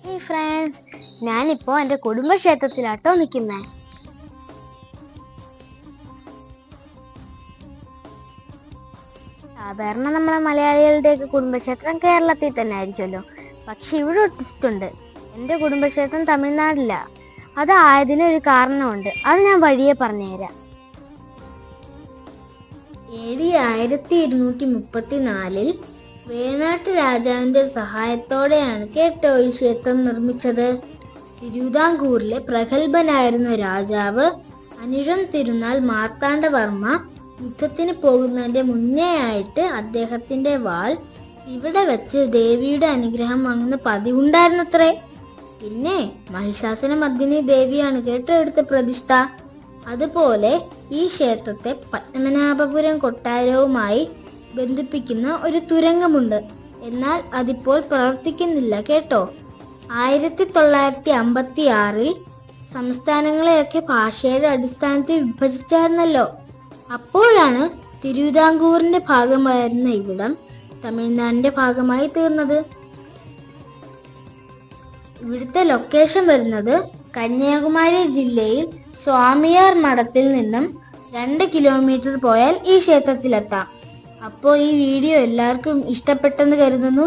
Hey friends, ഞാനിപ്പോ എൻ്റെ കുടുംബക്ഷേത്രത്തിലാട്ടോ നിൽക്കുന്നേ. സാധാരണ നമ്മളെ മലയാളികളുടെയൊക്കെ കുടുംബക്ഷേത്രം കേരളത്തിൽ തന്നെ ആയിരിക്കുമല്ലോ. പക്ഷെ ഇവിടെ ഒരു ട്വിസ്റ്റ് ഉണ്ട്. എൻ്റെ കുടുംബക്ഷേത്രം തമിഴ്നാടില്ല. അതായതിനൊരു കാരണമുണ്ട്. അത് ഞാൻ വഴിയെ പറഞ്ഞുതരാം. AD 1234 വേണാട്ട് രാജാവിന്റെ സഹായത്തോടെയാണ് കേട്ടോ ഈ ക്ഷേത്രം നിർമ്മിച്ചത്. തിരുവിതാംകൂറിലെ പ്രഗത്ഭനായിരുന്ന രാജാവ് അനിഴം തിരുനാൾ മാർത്താണ്ഡവർമ്മ യുദ്ധത്തിന് പോകുന്നതിന്റെ മുന്നേ ആയിട്ട് അദ്ദേഹത്തിന്റെ വാൾ ഇവിടെ വെച്ച് ദേവിയുടെ അനുഗ്രഹം വാങ്ങുന്ന പതിവുണ്ടായിരുന്നത്രേ. പിന്നെ മഹിഷാസുരമർദ്ദിനി ദേവിയാണ് കേട്ടോ എടുത്ത പ്രതിഷ്ഠ. അതുപോലെ ഈ ക്ഷേത്രത്തെ പത്മനാഭപുരം കൊട്ടാരവുമായി ബന്ധിപ്പിക്കുന്ന ഒരു തുരങ്കമുണ്ട്. എന്നാൽ അതിപ്പോൾ പ്രവർത്തിക്കുന്നില്ല കേട്ടോ. 1956 സംസ്ഥാനങ്ങളെയൊക്കെ ഭാഷയുടെ അടിസ്ഥാനത്തിൽ വിഭജിച്ചായിരുന്നല്ലോ. അപ്പോഴാണ് തിരുവിതാംകൂറിന്റെ ഭാഗമായിരുന്ന ഇവിടം തമിഴ്നാടിന്റെ ഭാഗമായി തീർന്നത്. ഇവിടുത്തെ ലൊക്കേഷൻ വരുന്നത് കന്യാകുമാരി ജില്ലയിൽ സ്വാമിയാർ മഠത്തിൽ നിന്നും 2 കിലോമീറ്റർ പോയാൽ ഈ ക്ഷേത്രത്തിലെത്താം. അപ്പോൾ ഈ വീഡിയോ എല്ലാവർക്കും ഇഷ്ടപ്പെട്ടെന്ന് കരുതുന്നു.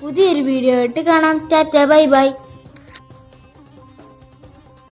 പുതിയൊരു വീഡിയോ ആയിട്ട് കാണാം. Tata, bye bye.